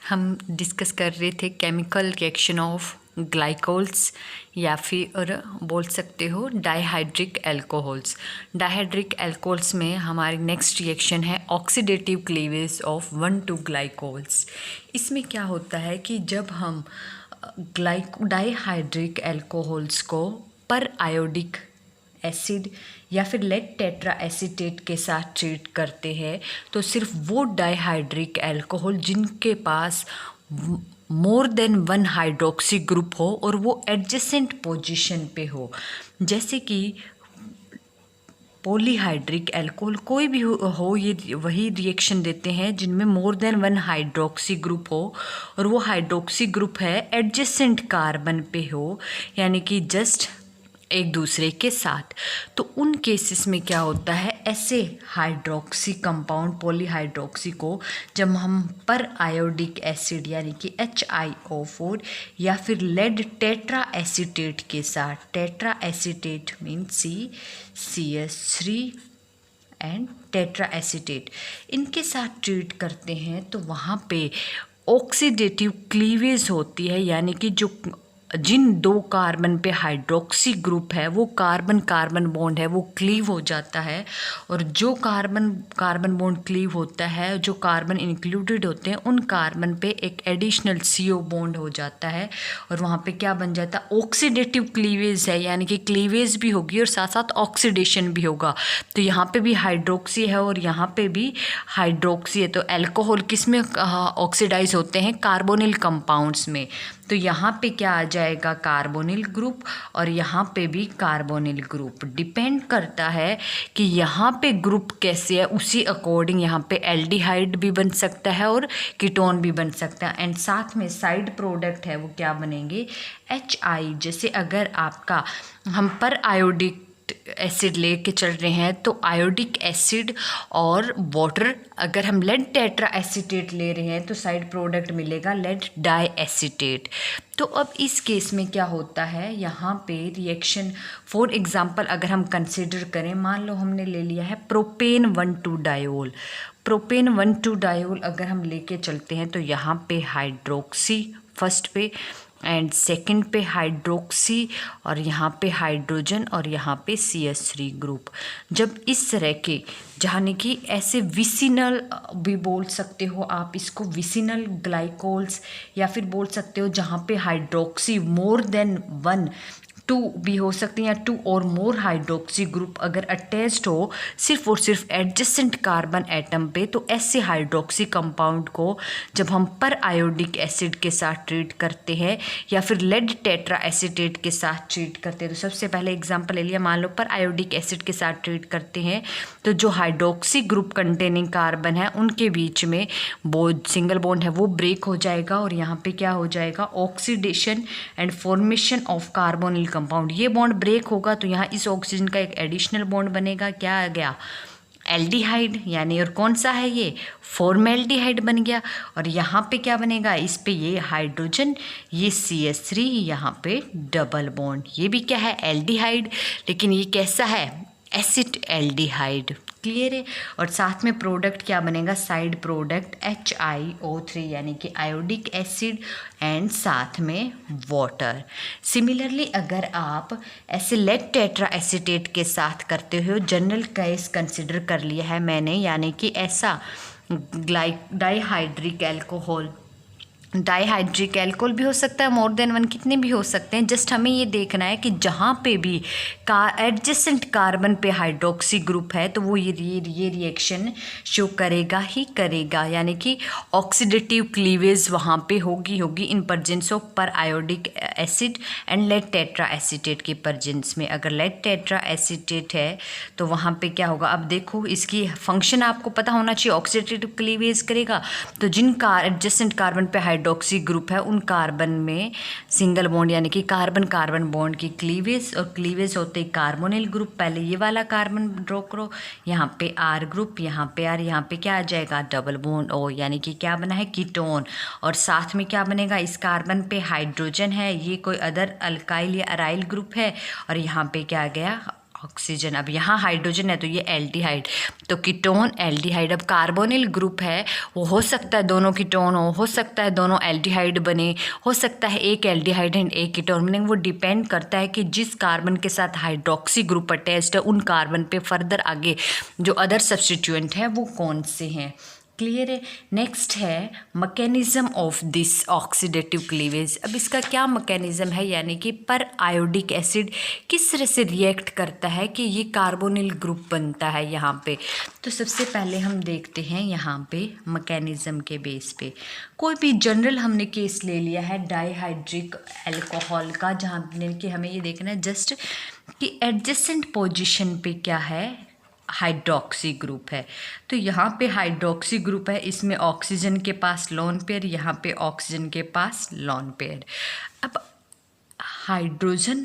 हम डिस्कस कर रहे थे केमिकल रिएक्शन ऑफ ग्लाइकोल्स या फिर बोल सकते हो डाइहाइड्रिक एल्कोहल्स। डाइहाइड्रिक एल्कोहल्स में हमारी नेक्स्ट रिएक्शन है ऑक्सीडेटिव क्लीवेज ऑफ 1,2 ग्लाइकोल्स। इसमें क्या होता है कि जब हम डाइहाइड्रिक एल्कोहल्स को पर आयोडिक एसिड या फिर लेड टेट्रा एसीटेट के साथ ट्रीट करते हैं तो सिर्फ वो डाइहाइड्रिक एल्कोहल जिनके पास मोर देन 1 हाइड्रोक्सी ग्रुप हो और वो एडजेसेंट पोजीशन पे हो, जैसे कि पॉलीहाइड्रिक एल्कोहल कोई भी हो ये वही रिएक्शन देते हैं जिनमें मोर देन 1 हाइड्रोक्सी ग्रुप हो और वो हाइड्रोक्सी ग्रुप है एडजेसेंट कार्बन पे हो, यानी कि जस्ट एक दूसरे के साथ। तो उन केसेस में क्या होता है, ऐसे हाइड्रोक्सी कंपाउंड पॉलीहाइड्रोक्सी को जब हम पर आयोडिक एसिड यानी कि HiO4 या फिर लेड टेट्रा एसीटेट के साथ, tetra acetate mean CH3 and tetra acetate, इनके साथ ट्रीट करते हैं तो वहाँ पे ऑक्सीडेटिव क्लीवेज होती है, यानी कि जो जिन 2 कार्बन पे हाइड्रोक्सी ग्रुप है वो कार्बन कार्बन बॉन्ड है वो क्लीव हो जाता है, और जो कार्बन कार्बन बॉन्ड क्लीव होता है, जो कार्बन इंक्लूडेड होते हैं उन कार्बन पे एक एडिशनल CO बॉन्ड हो जाता है और वहाँ पे क्या बन जाता है, ऑक्सीडेटिव क्लीवेज है, यानी कि क्लीवेज भी होगी और साथ साथ ऑक्सीडेशन भी होगा। तो यहाँ पे भी हाइड्रोक्सी है और यहाँ पे भी हाइड्रोक्सी है, तो एल्कोहल किस में ऑक्सीडाइज होते हैं, कार्बोनिल कंपाउंड्स में। तो यहाँ पे क्या आ जाएगा, कार्बोनिल ग्रुप, और यहाँ पे भी कार्बोनिल ग्रुप। डिपेंड करता है कि यहाँ पे ग्रुप कैसे है, उसी अकॉर्डिंग यहाँ पे एल्डिहाइड भी बन सकता है और कीटोन भी बन सकता है। एंड साथ में साइड प्रोडक्ट है वो क्या बनेंगे, HI। जैसे अगर आपका हम पर आयोडिक एसिड लेके चल रहे हैं तो आयोडिक एसिड और वाटर, अगर हम लेड टेट्रा एसीटेट ले रहे हैं तो साइड प्रोडक्ट मिलेगा लेड डाई एसीटेट। तो अब इस केस में क्या होता है, यहाँ पे रिएक्शन फॉर एग्जांपल अगर हम कंसिडर करें, मान लो हमने ले लिया है प्रोपेन 1,2 डायोल। प्रोपेन 1,2 डायोल अगर हम लेके चलते हैं तो यहाँ पे हाइड्रोक्सी फर्स्ट पे एंड सेकंड पे हाइड्रोक्सी और यहाँ पे हाइड्रोजन और यहाँ पे CH3 ग्रुप। जब इस तरह के, यानी कि ऐसे विसिनल भी बोल सकते हो आप इसको, विसिनल ग्लाइकोल्स, या फिर बोल सकते हो जहाँ पे हाइड्रोक्सी मोर देन 1 2 भी हो सकते हैं या 2 और मोर हाइड्रोक्सी ग्रुप अगर अटैच्ड हो सिर्फ और सिर्फ एडजेसेंट कार्बन एटम पे, तो ऐसे हाइड्रोक्सी कंपाउंड को जब हम पर आयोडिक एसिड के साथ ट्रीट करते हैं या फिर लेड टेट्रा एसीटेट के साथ ट्रीट करते हैं, तो सबसे पहले एग्जांपल ले लिया, मान लो पर आयोडिक एसिड के साथ ट्रीट करते हैं तो जो हाइड्रोक्सी ग्रुप कंटेनिंग कार्बन है उनके बीच में सिंगल बॉन्ड है वो ब्रेक हो जाएगा और यहाँ पे क्या हो जाएगा, oxidation and formation of carbonyl compound. ये बॉन्ड ब्रेक होगा तो यहाँ इस ऑक्सीजन का एक एडिशनल बॉन्ड बनेगा, क्या आ गया, एल्डिहाइड, यानी और कौन सा है ये, फॉर्मेल्डिहाइड बन गया। और यहाँ पे क्या बनेगा, इस पे ये हाइड्रोजन, ये CH3, यहाँ पे डबल बॉन्ड, ये भी क्या है, एल्डिहाइड, लेकिन ये कैसा है, एसिड एल्डिहाइड। क्लियर है। और साथ में प्रोडक्ट क्या बनेगा, साइड प्रोडक्ट HiO3 यानी कि आयोडिक एसिड एंड साथ में वाटर। सिमिलरली अगर आप ऐसे लेड टेट्रा एसीटेट के साथ करते हो, जनरल केस कंसिडर कर लिया है मैंने, यानी कि ऐसा डाइहाइड्रिक एल्कोहल, डाइहाइड्रिक एल्कोहल भी हो सकता है, मोर देन 1 कितने भी हो सकते हैं। जस्ट हमें ये देखना है कि जहाँ पे भी एडजेसेंट कार्बन पे हाइड्रोक्सी ग्रुप है तो वो ये रिएक्शन शो करेगा ही करेगा, यानी कि ऑक्सीडेटिव क्लीवेज वहाँ पे होगी in presence of periodic acid and lead tetra acetate के प्रेजेंस में। अगर लेड टेट्रा एसीटेट है तो वहाँ पे क्या होगा, अब देखो इसकी फंक्शन आपको पता होना चाहिए, ऑक्सीडेटिव क्लीवेज करेगा तो जिन एडजेसेंट कार्बन पे हाइड्रोक्सी ग्रुप है उन कार्बन में सिंगल बॉन्ड यानी कि कार्बन कार्बन बॉन्ड की क्लीवेज, और क्लीवेज होते कार्बोनिल ग्रुप। पहले ये वाला कार्बन ड्रॉ करो, यहाँ पे R ग्रुप, यहाँ पे R, यहाँ पे क्या आ जाएगा, डबल बॉन्ड O, यानी कि क्या बना है, कीटोन। और साथ में क्या बनेगा, इस कार्बन पे हाइड्रोजन है, ये कोई अदर अल्काइल या अराइल ग्रुप है, और यहाँ पे क्या आ गया, ऑक्सीजन। अब यहाँ हाइड्रोजन है तो ये एल्डिहाइड, तो कीटोन एल्डिहाइड। अब कार्बोनिल ग्रुप है, वो हो सकता है दोनों कीटोन हो सकता है दोनों एल्डिहाइड बने, हो सकता है एक एल्डिहाइड एंड एक कीटोन बने। वो डिपेंड करता है कि जिस कार्बन के साथ हाइड्रोक्सी ग्रुप अटैच्ड है उन कार्बन पे फर्दर आगे जो अदर सब्स्टिट्यूएंट हैं वो कौन से हैं। क्लियर है। नेक्स्ट है mechanism of this oxidative cleavage. अब इसका क्या मैकेनिज्म है, यानी कि पर आयोडिक एसिड किस तरह से रिएक्ट करता है कि ये कार्बोनिल ग्रुप बनता है यहाँ पे। तो सबसे पहले हम देखते हैं यहाँ पे मैकेनिज्म के बेस पे। कोई भी जनरल हमने केस ले लिया है डाइहाइड्रिक अल्कोहल का, जहाँ कि हमें ये देखना है जस्ट कि एडजेसेंट पोजिशन पे क्या है, हाइड्रोक्सी ग्रुप है। तो यहाँ पे हाइड्रोक्सी ग्रुप है, इसमें ऑक्सीजन के पास लोन पेयर, यहाँ पे ऑक्सीजन के पास लोन पेयर। अब हाइड्रोजन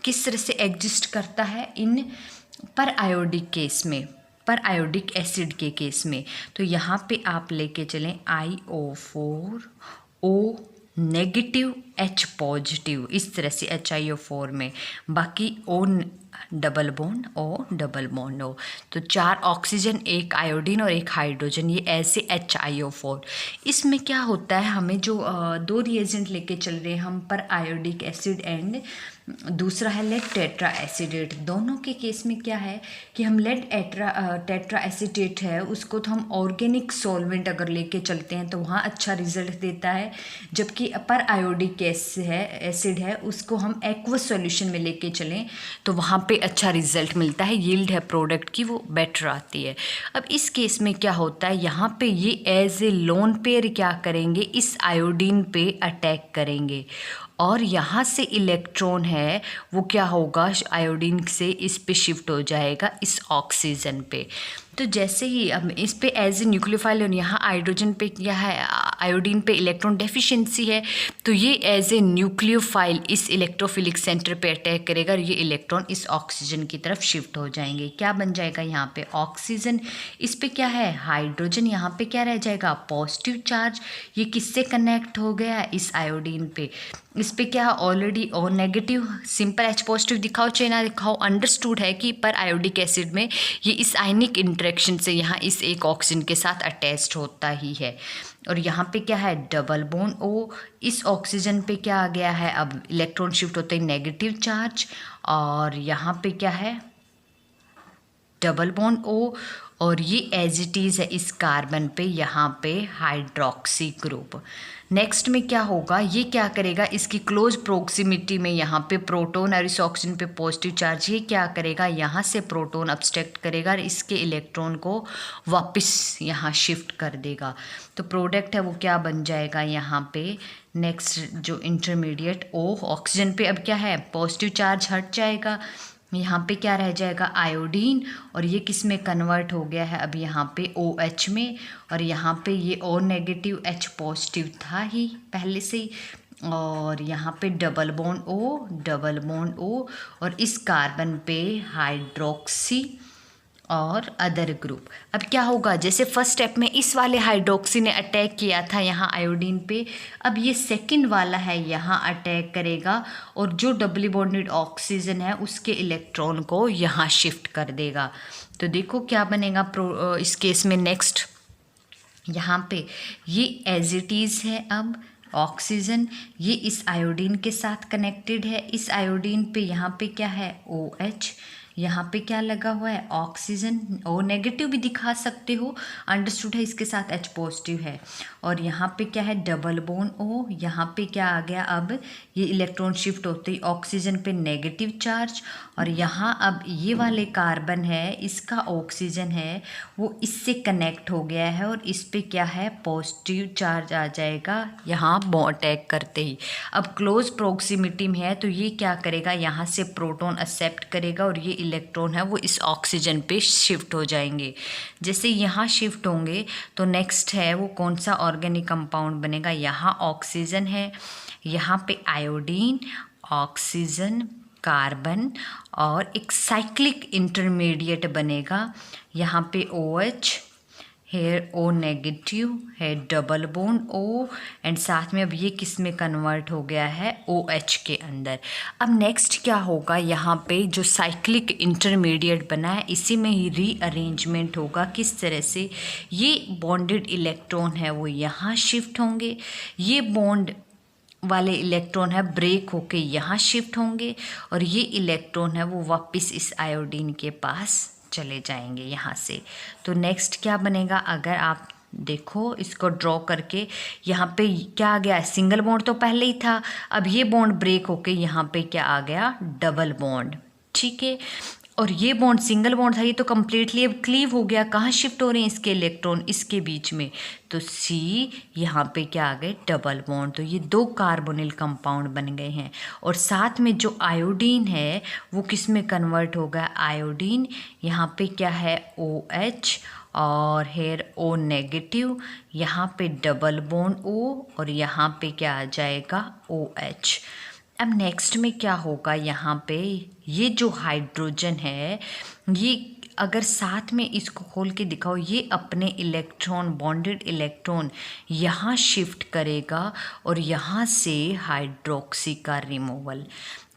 किस तरह से एग्जिस्ट करता है इन पर आयोडिक केस में, पर आयोडिक एसिड के केस में। तो यहाँ पे आप लेके चलें IO4 O negative H positive, इस तरह से HiO4 में, बाकी O डबल बॉन्ड O। तो 4 ऑक्सीजन, 1 आयोडीन और 1 हाइड्रोजन, ये ऐसे HiO4। इसमें क्या होता है, हमें जो 2 रिएजेंट लेके चल रहे हैं हम, पर आयोडिक एसिड एंड दूसरा है लेड टेट्रा एसिडेट। दोनों के केस में क्या है कि हम लेड टेट्रा एसिडेट है उसको तो हम ऑर्गेनिक सॉल्वेंट अगर लेके चलते हैं तो वहाँ अच्छा रिजल्ट देता है, जबकि पर आयोडिक एसिड है उसको हम एक्वस सॉल्यूशन में लेके चलें तो वहाँ पे अच्छा रिजल्ट मिलता है, यील्ड है प्रोडक्ट की वो बेटर आती है। अब इस केस में क्या होता है, यहाँ पे ये एज ए लोन पेयर क्या करेंगे, इस आयोडीन पे अटैक करेंगे और यहाँ से इलेक्ट्रॉन है वो क्या होगा, आयोडीन से इस पे शिफ्ट हो जाएगा इस ऑक्सीजन पे। तो जैसे ही अब इस पे एज ए न्यूक्लियोफाइल और यहाँ हाइड्रोजन पे क्या है, आयोडीन पे इलेक्ट्रॉन डेफिशिएंसी है, तो ये एज ए न्यूक्लियोफाइल इस इलेक्ट्रोफिलिक सेंटर पे अटैक करेगा और ये इलेक्ट्रॉन इस ऑक्सीजन की तरफ शिफ्ट हो जाएंगे। क्या बन जाएगा यहाँ पे ऑक्सीजन, इस पे क्या है हाइड्रोजन, यहाँ पे क्या रह जाएगा पॉजिटिव चार्ज। ये किससे कनेक्ट हो गया, इस आयोडीन पे। इस पे क्या already O negative, simple H positive दिखाओ चाहे ना दिखाओ, अंडरस्टूड है कि पर आयोडिक एसिड में ये इस आयनिक इंटरेक्शन से यहाँ इस एक ऑक्सीजन के साथ अटैच्ड होता ही है। और यहाँ पे क्या है डबल बॉन्ड O, इस ऑक्सीजन पे क्या आ गया है, अब इलेक्ट्रॉन शिफ्ट होते हैं नेगेटिव चार्ज, और यहाँ पे क्या है डबल बॉन्ड O, और ये एज इट इज़ है इस कार्बन पे, यहाँ पे हाइड्रोक्सी ग्रुप। नेक्स्ट में क्या होगा, ये क्या करेगा, इसकी क्लोज प्रोक्सिमिटी में यहाँ पे प्रोटॉन और इस ऑक्सीजन पे पॉजिटिव चार्ज, ये क्या करेगा यहाँ से प्रोटॉन अब्स्ट्रैक्ट करेगा और इसके इलेक्ट्रॉन को वापस यहाँ शिफ्ट कर देगा। तो प्रोडक्ट है वो क्या बन जाएगा यहाँ पे, नेक्स्ट जो इंटरमीडिएट O ऑक्सीजन पे अब क्या है पॉजिटिव चार्ज हट जाएगा, यहाँ पे क्या रह जाएगा आयोडीन, और ये किस में कन्वर्ट हो गया है अब यहाँ पे OH में, और यहाँ पे ये O नेगेटिव H पॉजिटिव था ही पहले से ही, और यहाँ पे डबल बॉन्ड O, और इस कार्बन पे हाइड्रोक्सी और अदर ग्रुप। अब क्या होगा, जैसे फर्स्ट स्टेप में इस वाले हाइड्रोक्सी ने अटैक किया था यहाँ आयोडीन पे, अब ये सेकंड वाला है यहाँ अटैक करेगा और जो डबली बॉन्डेड ऑक्सीजन है उसके इलेक्ट्रॉन को यहाँ शिफ्ट कर देगा। तो देखो क्या बनेगा इस केस में नेक्स्ट यहाँ पे ये एज इट इज़ है, अब ऑक्सीजन ये इस आयोडीन के साथ कनेक्टेड है, इस आयोडीन पे यहाँ पे क्या है OH, यहाँ पे क्या लगा हुआ है ऑक्सीजन, O नेगेटिव भी दिखा सकते हो, अंडरस्टूड है, इसके साथ H पॉजिटिव है, और यहाँ पे क्या है डबल बॉन्ड O, यहाँ पे क्या आ गया अब ये इलेक्ट्रॉन शिफ्ट होते ही ऑक्सीजन पे नेगेटिव चार्ज, और यहाँ अब ये वाले कार्बन है इसका ऑक्सीजन है वो इससे कनेक्ट हो गया है और इस पे क्या है पॉजिटिव चार्ज आ जाएगा यहाँ अटैक करते ही। अब क्लोज प्रोक्सिमिटी में है तो ये क्या करेगा यहाँ से प्रोटॉन एक्सेप्ट करेगा और ये इलेक्ट्रॉन है वो इस ऑक्सीजन पे शिफ्ट हो जाएंगे। जैसे यहाँ शिफ्ट होंगे तो नेक्स्ट है वो कौन सा ऑर्गेनिक कंपाउंड बनेगा, यहाँ ऑक्सीजन है, यहाँ पे आयोडीन, ऑक्सीजन, कार्बन और एक साइक्लिक इंटरमीडिएट बनेगा, यहाँ पे OH, हेयर O नेगेटिव है, डबल बॉन्ड O, एंड साथ में अब ये किस में कन्वर्ट हो गया है, OH के अंदर। अब नेक्स्ट क्या होगा, यहाँ पे जो साइक्लिक इंटरमीडिएट बना है इसी में ही रीअरेंजमेंट होगा। किस तरह से, ये बॉन्डेड इलेक्ट्रॉन है वो यहाँ शिफ्ट होंगे, ये बॉन्ड वाले इलेक्ट्रॉन है ब्रेक होके यहाँ शिफ्ट होंगे, और ये इलेक्ट्रॉन है वो वापस इस आयोडीन के पास चले जाएंगे यहाँ से। तो नेक्स्ट क्या बनेगा, अगर आप देखो इसको ड्रॉ करके, यहाँ पे क्या आ गया, सिंगल बॉन्ड तो पहले ही था, अब ये बॉन्ड ब्रेक होके यहाँ पे क्या आ गया, डबल बॉन्ड। ठीक है, और ये बॉन्ड सिंगल बॉन्ड था, ये तो कम्प्लीटली अब क्लीव हो गया। कहाँ शिफ्ट हो रहे हैं इसके इलेक्ट्रॉन, इसके बीच में, तो C यहाँ पे क्या आ गए, डबल बॉन्ड। तो ये 2 कार्बोनिल कंपाउंड बन गए हैं। और साथ में जो आयोडीन है वो किस में कन्वर्ट हो गया, आयोडीन यहाँ पे क्या है, OH, और हेयर O नेगेटिव, यहाँ पे डबल बॉन्ड O, और यहाँ पे क्या आ जाएगा, OH। अब नेक्स्ट में क्या होगा, यहाँ पे ये जो हाइड्रोजन है, ये अगर साथ में इसको खोल के दिखाओ, ये अपने इलेक्ट्रॉन, बॉन्डेड इलेक्ट्रॉन यहाँ शिफ्ट करेगा, और यहाँ से हाइड्रोक्सी का रिमूवल।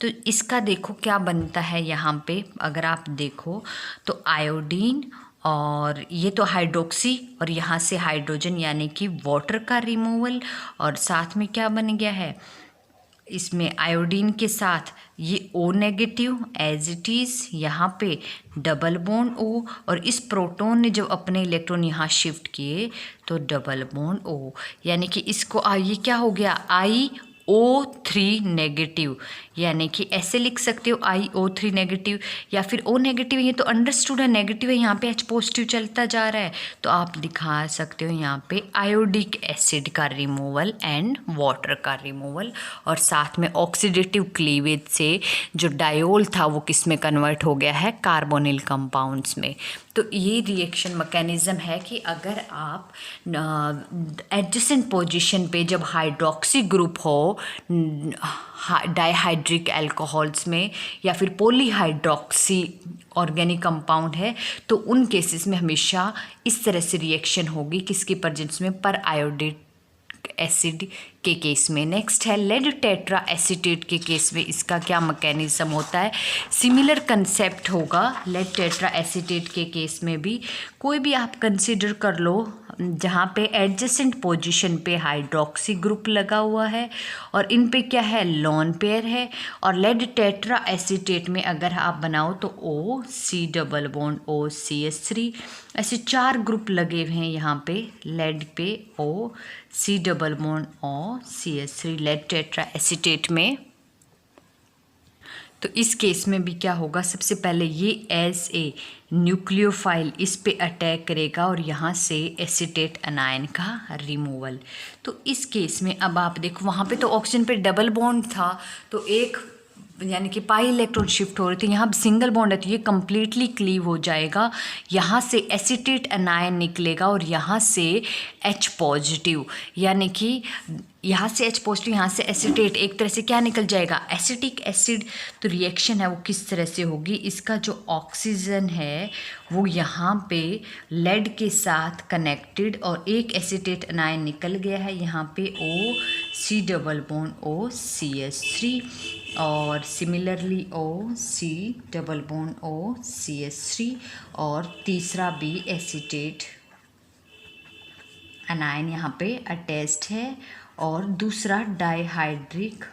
तो इसका देखो क्या बनता है, यहाँ पे अगर आप देखो तो आयोडीन, और ये तो हाइड्रोक्सी, और यहाँ से हाइड्रोजन यानी कि वाटर का रिमूवल, और साथ में क्या बन गया है, इसमें आयोडीन के साथ ये O negative as it is, यहाँ पे डबल बॉन्ड O, और इस प्रोटॉन ने जब अपने इलेक्ट्रॉन यहाँ शिफ्ट किए तो डबल बॉन्ड O, यानी कि इसको ये क्या हो गया, IO3 नेगेटिव, यानी कि ऐसे लिख सकते हो IO3 नेगेटिव, या फिर O नेगेटिव, ये तो अंडरस्टूड है, नेगेटिव है, यहाँ पे H पॉजिटिव चलता जा रहा है, तो आप दिखा सकते हो यहाँ पे आयोडिक एसिड का रिमूवल एंड वाटर का रिमूवल, और साथ में ऑक्सीडेटिव क्लीवेज से जो डायोल था वो किस में कन्वर्ट हो गया है, कार्बोनिल कंपाउंड्स में। तो ये रिएक्शन मैकेनिज़्म है कि अगर आप एडजेसेंट पोजीशन पे जब हाइड्रोक्सी ग्रुप हो डाइहाइड्रिक अल्कोहल्स में, या फिर पॉलीहाइड्रोक्सी ऑर्गेनिक कंपाउंड है, तो उन केसेस में हमेशा इस तरह से रिएक्शन होगी, किसकी प्रेजेंस में, पर आयोडेट एसिड के केस में। नेक्स्ट है लेड टेट्रा एसीटेट के केस में इसका क्या मैकेनिज्म होता है, सिमिलर कंसेप्ट होगा। लेड टेट्रा एसीटेट के केस में भी कोई भी आप कंसिडर कर लो जहाँ पे एडजेसेंट पोजीशन पे हाइड्रोक्सी ग्रुप लगा हुआ है और इन पे क्या है, लोन पेयर है, और लेड टेट्रा एसीटेट में अगर आप बनाओ तो O C double bond OCH3, ऐसे 4 ग्रुप लगे हुए हैं यहाँ पे लेड पे O C double bond OCH3 lead tetra acetate में। तो इस केस में भी क्या होगा, सबसे पहले ये एज ए न्यूक्लियोफाइल इस पे अटैक करेगा और यहाँ से एसीटेट अनायन का रिमूवल। तो इस केस में अब आप देखो वहाँ पे तो ऑक्सीजन पे डबल बॉन्ड था, तो एक यानी कि पाई इलेक्ट्रॉन शिफ्ट हो रहे थे, यहाँ सिंगल बॉन्ड है तो ये कम्प्लीटली क्लीव हो जाएगा, यहाँ से एसीटेट अनायन निकलेगा और यहाँ से H पॉजिटिव, यानी कि यहाँ से H पॉजिटिव, यहाँ से एसीटेट, एक तरह से क्या निकल जाएगा, एसिटिक एसिड। तो रिएक्शन है वो किस तरह से होगी, इसका जो ऑक्सीजन है वो यहाँ पे लेड के साथ कनेक्टेड और एक एसीटेट अनायन निकल गया है, यहाँ पे OC डबल बॉन्ड OCH3 और similarly OC double bond OCH3 और तीसरा भी एसीटेट अनायन यहाँ पे अटैच्ड है और दूसरा डाइहाइड्रिक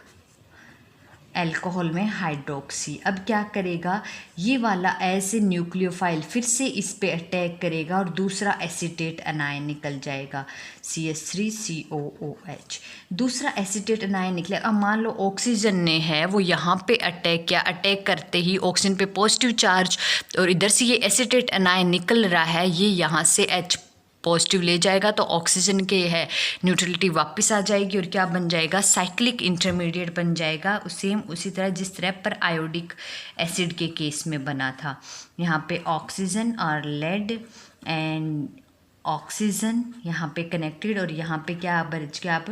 अल्कोहल में हाइड्रोक्सी। अब क्या करेगा, ये वाला ऐसे न्यूक्लियोफाइल फिर से इस पे अटैक करेगा और दूसरा एसीटेट अनायन निकल जाएगा CH3COOH, दूसरा एसीटेट अनायन निकले। अब मान लो ऑक्सीजन ने है वो यहाँ पे अटैक किया, अटैक करते ही ऑक्सीजन पे पॉजिटिव चार्ज और इधर से ये एसीटेट अनायन निकल रहा है, ये यहाँ से H पॉजिटिव ले जाएगा तो ऑक्सीजन के है न्यूट्रलिटी वापस आ जाएगी और क्या बन जाएगा, साइक्लिक इंटरमीडिएट बन जाएगा, सेम उसी तरह जिस तरह पर आयोडिक एसिड के केस में बना था। यहाँ पे ऑक्सीजन और लेड एंड ऑक्सीजन यहाँ पे कनेक्टेड और यहाँ पे क्या बच गया, आप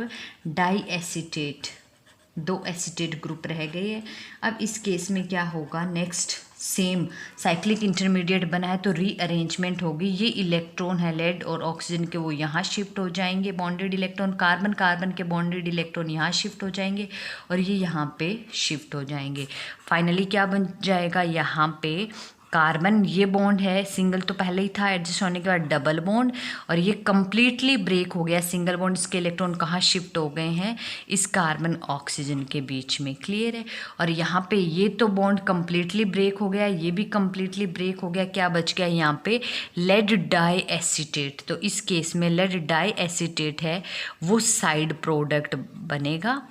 डाई एसीटेट 2 एसीटेट ग्रुप रह गए हैं। अब इस केस में क्या होगा, नेक्स्ट सेम साइक्लिक इंटरमीडिएट बना है तो रीअरेंजमेंट होगी। ये इलेक्ट्रॉन है लेड और ऑक्सीजन के, वो यहाँ शिफ्ट हो जाएंगे बॉन्डेड इलेक्ट्रॉन, कार्बन कार्बन के बॉन्डेड इलेक्ट्रॉन यहाँ शिफ्ट हो जाएंगे और ये यहाँ पे शिफ्ट हो जाएंगे। फाइनली क्या बन जाएगा, यहाँ पे कार्बन ये बॉन्ड है सिंगल तो पहले ही था, एडजस्ट होने के बाद डबल बॉन्ड और ये कंप्लीटली ब्रेक हो गया सिंगल बॉन्ड। इसके इलेक्ट्रॉन कहाँ शिफ्ट हो गए हैं, इस कार्बन ऑक्सीजन के बीच में। क्लियर है। और यहाँ पे ये तो बॉन्ड कंप्लीटली ब्रेक हो गया, ये भी कंप्लीटली ब्रेक हो गया। क्या बच गया यहाँ पे, लेड डाई एसीटेट। तो इस केस में लेड डाई एसीटेट है वो साइड प्रोडक्ट बनेगा।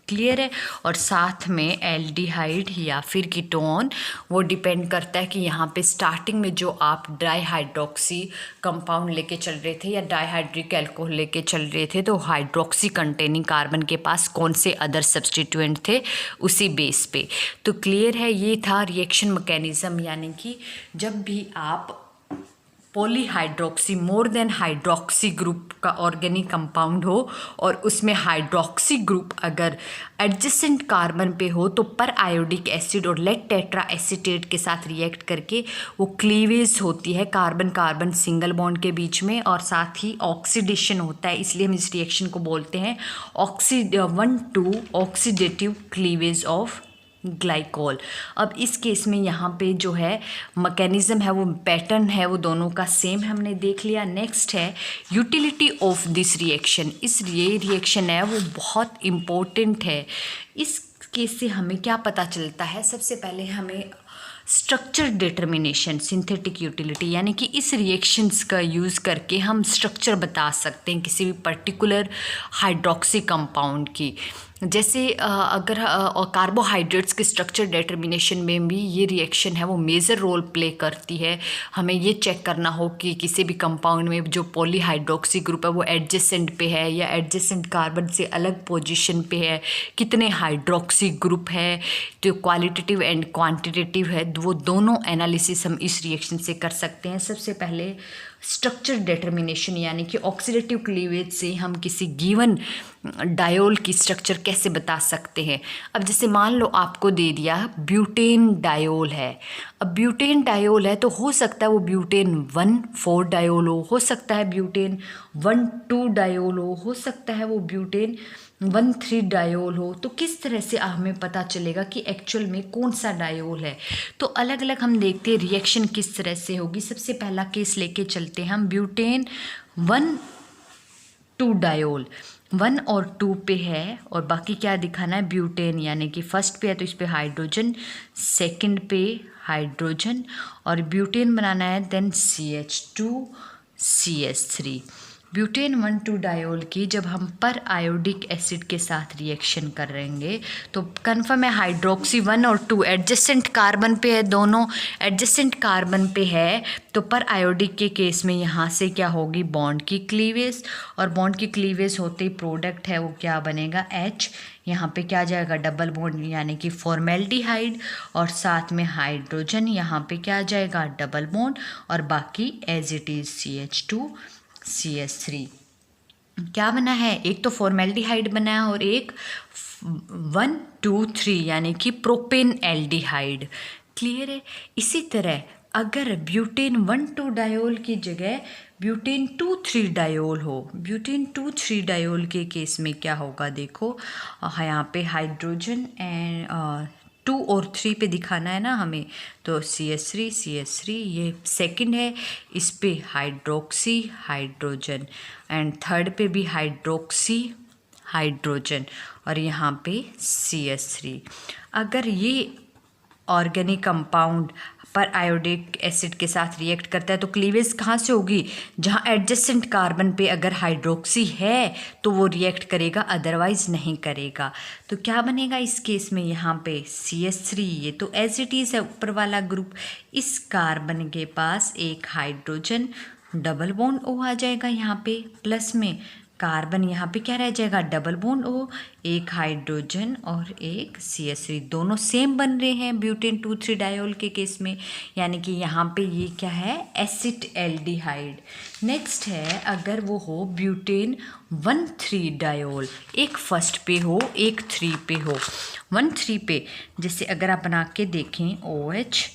क्लियर है। और साथ में एल्डिहाइड या फिर कीटोन, वो डिपेंड करता है कि यहाँ पे स्टार्टिंग में जो आप डाई हाइड्रोक्सी कंपाउंड लेके चल रहे थे या डाईहाइड्रिक अल्कोहल लेके चल रहे थे तो हाइड्रोक्सी कंटेनिंग कार्बन के पास कौन से अदर सब्सटीट्यूएंट थे उसी बेस पे। तो क्लियर है, ये था रिएक्शन मैकेनिज्म, यानी कि जब भी आप polyhydroxy more than hydroxy group का ऑर्गेनिक कंपाउंड हो और उसमें हाइड्रोक्सी ग्रुप अगर एडजेसेंट कार्बन पे हो तो पर आयोडिक एसिड और लेड टेट्रा एसीटेट के साथ रिएक्ट करके वो क्लीवेज होती है कार्बन कार्बन सिंगल बॉन्ड के बीच में और साथ ही ऑक्सीडेशन होता है। इसलिए हम इस रिएक्शन को बोलते हैं 1,2 ऑक्सीडेटिव क्लीवेज ऑफ ग्लाइकोल। अब इस केस में यहाँ पे जो है मैकेनिज्म है, वो पैटर्न है, वो दोनों का सेम हमने देख लिया। नेक्स्ट है यूटिलिटी ऑफ दिस रिएक्शन। इस ये रिएक्शन है वो बहुत इम्पोर्टेंट है। इस केस से हमें क्या पता चलता है, सबसे पहले हमें स्ट्रक्चर डिटर्मिनेशन, सिंथेटिक यूटिलिटी, यानी कि इस रिएक्शंस का यूज़ करके हम स्ट्रक्चर बता सकते हैं किसी भी पर्टिकुलर हाइड्रोक्सी कंपाउंड की। जैसे अगर कार्बोहाइड्रेट्स के स्ट्रक्चर डिटर्मिनेशन में भी ये रिएक्शन है वो मेजर रोल प्ले करती है। हमें ये चेक करना हो कि किसी भी कंपाउंड में जो पॉलीहाइड्रोक्सी ग्रुप है वो एडजेसेंट पे है या एडजेसेंट कार्बन से अलग पोजीशन पे है, कितने हाइड्रोक्सी ग्रुप है, जो क्वालिटेटिव एंड क्वांटिटेटिव है, वो दोनों एनालिसिस हम इस रिएक्शन से कर सकते हैं। सबसे पहले स्ट्रक्चर डिटर्मिनेशन, यानी कि ऑक्सीडेटिव क्लीवेज से हम किसी गिवन डायोल की स्ट्रक्चर कैसे बता सकते हैं। अब जैसे मान लो आपको दे दिया ब्यूटेन डायोल है। अब ब्यूटेन डायोल है तो हो सकता है वो ब्यूटेन 1,4 डायोल हो सकता है ब्यूटेन 1,2 डायोल हो सकता है वो ब्यूटेन 1,3 डायोल हो। तो किस तरह से हमें पता चलेगा कि एक्चुअल में कौन सा डायोल है। तो अलग अलग हम देखते हैं रिएक्शन किस तरह से होगी। सबसे पहला केस लेके चलते हैं हम, ब्यूटेन 1,2 डायोल 1 और 2 पे है और बाकी क्या दिखाना है, ब्यूटेन, यानी कि फर्स्ट पे है तो इस पे हाइड्रोजन, सेकंड पे हाइड्रोजन और ब्यूटेन बनाना है, then CH2 CH3। Butane 1,2 diol की जब हम पर आयोडिक एसिड के साथ रिएक्शन करेंगे तो कन्फर्म है हाइड्रोक्सी 1 और 2 एडजेसेंट कार्बन पे है, दोनों एडजेसेंट कार्बन पे है। तो पर आयोडिक के केस में यहाँ से क्या होगी, बॉन्ड की क्लीवेज, और बॉन्ड की क्लीवेज होते ही प्रोडक्ट है वो क्या बनेगा, H। यहाँ पे क्या जाएगा, डबल बॉन्ड यानी कि फॉर्मेल्डिहाइड और साथ में हाइड्रोजन, यहाँ पे क्या जाएगा, डबल बॉन्ड और बाकी as it is CH2 CH3। क्या बना है, एक तो फॉर्मेल्डिहाइड बना है और एक 1, 2, 3 यानी कि प्रोपेन एल्डिहाइड। क्लियर है। इसी तरह अगर ब्यूटेन 1,2 डायोल की जगह ब्यूटेन 2,3 डायोल हो, ब्यूटेन 2,3 डायोल के केस में क्या होगा, देखो यहाँ पे हाइड्रोजन एंड 2 और 3 पे दिखाना है ना हमें, तो CH3 CH3 ये सेकंड है, इस पे हाइड्रोक्सी हाइड्रोजन एंड थर्ड पे भी हाइड्रोक्सी हाइड्रोजन और यहाँ पे CH3। अगर ये ऑर्गेनिक कंपाउंड पर आयोडिक एसिड के साथ रिएक्ट करता है तो क्लीवेज कहाँ से होगी, जहाँ एडजेसेंट कार्बन पे अगर हाइड्रोक्सी है तो वो रिएक्ट करेगा, अदरवाइज नहीं करेगा। तो क्या बनेगा इस केस में, यहाँ पे CH3, ये तो एज इट इज़ है ऊपर वाला ग्रुप, इस कार्बन के पास एक हाइड्रोजन, डबल बॉन्ड O आ जाएगा यहाँ पे प्लस में, कार्बन यहाँ पे क्या रह जाएगा, डबल बॉन्ड O, एक हाइड्रोजन और एक CH3, दोनों सेम बन रहे हैं ब्यूटेन 2,3 डायोल के केस में, यानी कि यहाँ पे ये क्या है, एसिटल्डिहाइड। नेक्स्ट है अगर वो हो ब्यूटेन 1,3 डायोल, एक फर्स्ट पे हो एक 3 पे हो। 1,3 पे जैसे अगर आप बना के देखें OH,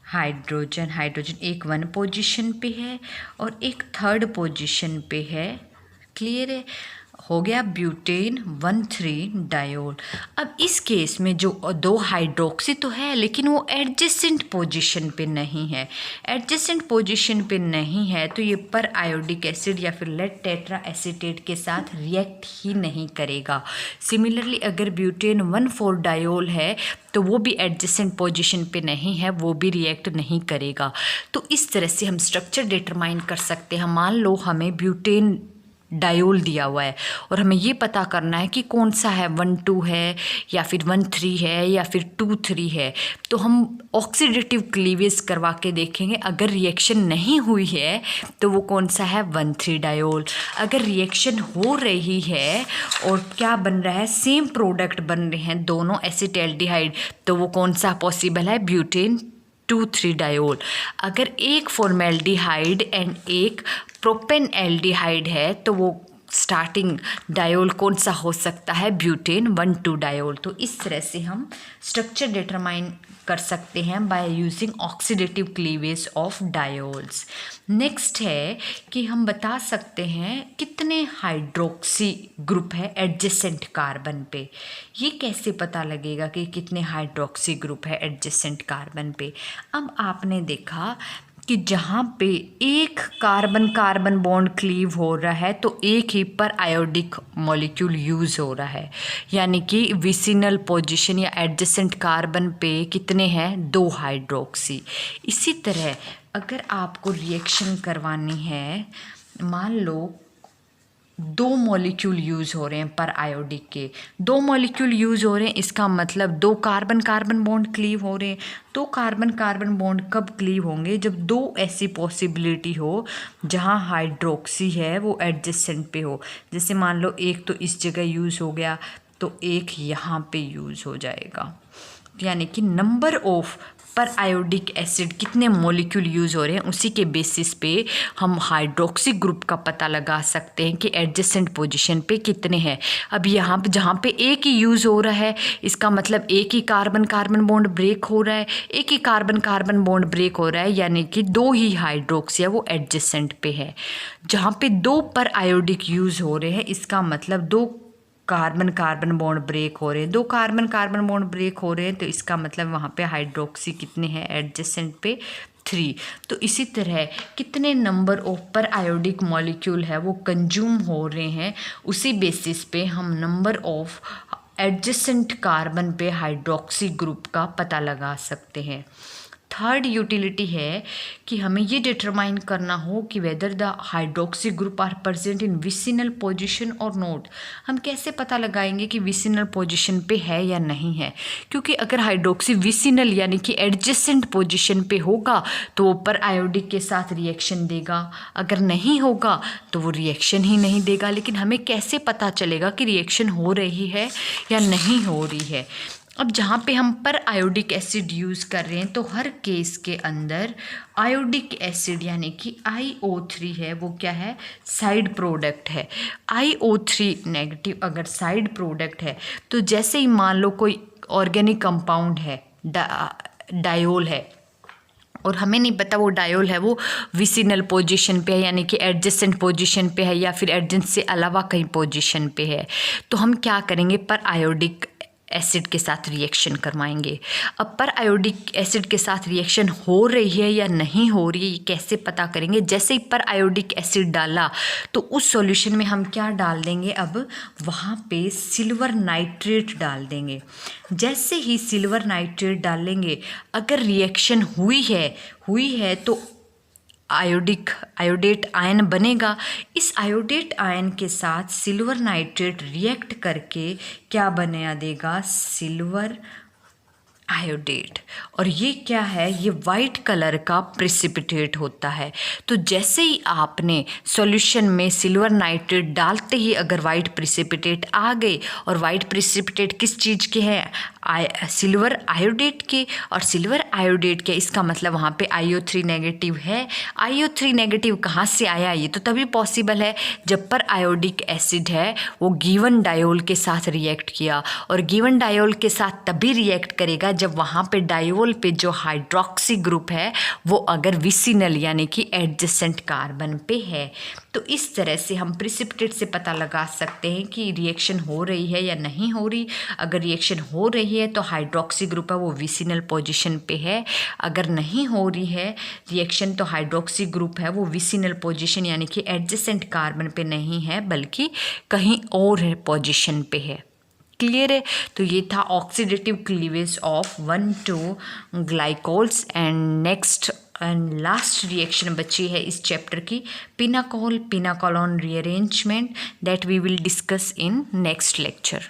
हाइड्रोजन एक 1 पोजीशन पे है और एक 3rd पोजीशन पे है। क्लियर है, हो गया ब्यूटेन 1,3 डायोल। अब इस केस में जो 2 हाइड्रोक्सी तो है लेकिन वो एडजेसेंट पोजीशन पे नहीं है, एडजेसेंट पोजीशन पे नहीं है तो ये पर आयोडिक एसिड या फिर लेड टेट्रा एसीटेट के साथ रिएक्ट ही नहीं करेगा। सिमिलरली अगर ब्यूटेन 1,4 डायोल है तो वो भी एडजेसेंट पोजीशन पे नहीं है, वो भी रिएक्ट नहीं करेगा। तो इस तरह से हम स्ट्रक्चर डिटरमाइन कर सकते हैं। मान लो हमें ब्यूटेन डायोल दिया हुआ है और हमें ये पता करना है कि कौन सा है, 1,2 है या फिर 1,3 है या फिर 2,3 है। तो हम ऑक्सीडेटिव क्लीवेज करवा के देखेंगे, अगर रिएक्शन नहीं हुई है तो वो कौन सा है, 1,3 डायोल। अगर रिएक्शन हो रही है और क्या बन रहा है, सेम प्रोडक्ट बन रहे हैं दोनों एसिटल्डिहाइड, तो वो कौन सा पॉसिबल है, ब्यूटेन 2,3 डायोल। अगर एक फॉर्मेल्डिहाइड एंड एक प्रोपेन एल्डिहाइड है तो वो स्टार्टिंग डायोल कौन सा हो सकता है, ब्यूटेन 1,2 डायोल। तो इस तरह से हम स्ट्रक्चर डिटरमाइन कर सकते हैं by using oxidative cleavage of diols. Next है कि हम बता सकते हैं कितने हाइड्रोक्सी ग्रुप है एडजेसेंट कार्बन पे। ये कैसे पता लगेगा कि कितने हाइड्रोक्सी ग्रुप है एडजेसेंट कार्बन पे। अब आपने देखा कि जहाँ पे एक कार्बन कार्बन बॉन्ड क्लीव हो रहा है तो एक ही पर आयोडिक मॉलिक्यूल यूज़ हो रहा है, यानी कि विसिनल पोजीशन या एडजेसेंट कार्बन पे कितने हैं, 2 हाइड्रोक्सी। इसी तरह अगर आपको रिएक्शन करवानी है, मान लो 2 मॉलिक्यूल यूज़ हो रहे हैं पर आयोडिक के, 2 मॉलिक्यूल यूज़ हो रहे हैं, इसका मतलब 2 कार्बन कार्बन बॉन्ड क्लीव हो रहे हैं। 2 कार्बन कार्बन बॉन्ड कब क्लीव होंगे, जब 2 ऐसी पॉसिबिलिटी हो जहां हाइड्रोक्सी है वो एडजेसेंट पे हो। जैसे मान लो एक तो इस जगह यूज़ हो गया तो एक यहाँ पे यूज़ हो जाएगा, यानी कि number of periodic acid कितने मॉलिक्यूल यूज़ हो रहे हैं उसी के बेसिस पे हम हाइड्रोक्सी ग्रुप का पता लगा सकते हैं कि एडजेसेंट पोजीशन पे कितने हैं। अब यहाँ पे जहाँ पे एक ही यूज़ हो रहा है इसका मतलब एक ही कार्बन कार्बन बॉन्ड ब्रेक हो रहा है, एक ही कार्बन कार्बन बॉन्ड ब्रेक हो रहा है, यानी कि 2 ही हाइड्रोक्सी है वो एडजेसेंट पे है। जहाँ पे 2 पर आयोडिक यूज़ हो रहे हैं इसका मतलब 2 कार्बन कार्बन बॉन्ड ब्रेक हो रहे हैं, 2 कार्बन कार्बन बॉन्ड ब्रेक हो रहे हैं, तो इसका मतलब वहाँ पे हाइड्रोक्सी कितने हैं एडजेसेंट पे, 3। तो इसी तरह कितने नंबर ऑफ पर आयोडिक मॉलिक्यूल है वो कंज्यूम हो रहे हैं, उसी बेसिस पे हम नंबर ऑफ एडजेसेंट कार्बन पे हाइड्रोक्सी ग्रुप का पता लगा सकते हैं। थर्ड यूटिलिटी है कि हमें ये डिटरमाइन करना हो कि whether the hydroxy group are present in vicinal position और नॉट। हम कैसे पता लगाएंगे कि विसिनल पोजीशन पे है या नहीं है, क्योंकि अगर हाइड्रोक्सी विसिनल यानी कि एडजेसेंट पोजीशन पे होगा तो वो पर आयोडिक के साथ रिएक्शन देगा, अगर नहीं होगा तो वो रिएक्शन ही नहीं देगा। लेकिन हमें कैसे पता चलेगा कि रिएक्शन हो रही है या नहीं हो रही है। अब जहाँ पे हम पर आयोडिक एसिड यूज़ कर रहे हैं तो हर केस के अंदर आयोडिक एसिड यानी कि IO3 है वो क्या है, साइड प्रोडक्ट है। IO3 नेगेटिव अगर साइड प्रोडक्ट है तो जैसे ही मान लो कोई ऑर्गेनिक कंपाउंड है, डायोल है, और हमें नहीं पता वो डायोल है वो विसिनल पोजीशन पे है यानी कि एडजेसेंट पोजीशन पे है या फिर एडजेसेंट से अलावा कहीं पोजीशन पे है, तो हम क्या करेंगे, पर आयोडिक एसिड के साथ रिएक्शन करवाएंगे। अब पर आयोडिक एसिड के साथ रिएक्शन हो रही है या नहीं हो रही है ये कैसे पता करेंगे। जैसे ही पर आयोडिक एसिड डाला तो उस सॉल्यूशन में हम क्या डाल देंगे, अब वहाँ पे सिल्वर नाइट्रेट डाल देंगे। जैसे ही सिल्वर नाइट्रेट डालेंगे अगर रिएक्शन हुई है तो आयोडेट आयन बनेगा। इस आयोडेट आयन के साथ सिल्वर नाइट्रेट रिएक्ट करके क्या बना देगा, सिल्वर आयोडेट। और ये क्या है, ये वाइट कलर का प्रिसिपिटेट होता है। तो जैसे ही आपने सॉल्यूशन में सिल्वर नाइट्रेट डालते ही अगर वाइट प्रिसिपिटेट आ गए, और वाइट प्रिसिपिटेट किस चीज़ के हैं, सिल्वर आयोडेट के, और सिल्वर आयोडेट के, इसका मतलब वहाँ पे IO3 नेगेटिव है। IO3 नेगेटिव कहाँ से आया, ये तो तभी पॉसिबल है जब पर आयोडिक एसिड है वो गिवन डायोल के साथ रिएक्ट किया, और गिवन डायोल के साथ तभी रिएक्ट करेगा जब वहाँ पे डायोल पे जो हाइड्रोक्सी ग्रुप है वो अगर विसिनल यानी कि एडजेसेंट कार्बन पे है। तो इस तरह से हम प्रिसिपिटेट से पता लगा सकते हैं कि रिएक्शन हो रही है या नहीं हो रही। अगर रिएक्शन हो रही है तो हाइड्रोक्सी ग्रुप है वो विसिनल पोजीशन पे है, अगर नहीं हो रही है रिएक्शन तो हाइड्रोक्सी ग्रुप है वो विसिनल पोजीशन यानी कि एडजेसेंट कार्बन पे नहीं है बल्कि कहीं और है पोजीशन पे है। क्लियर है। तो ये था oxidative cleavage of 1,2 glycols. And next and last reaction बची है इस चैप्टर की, pinacol pinacolone rearrangement, that we will discuss in next lecture.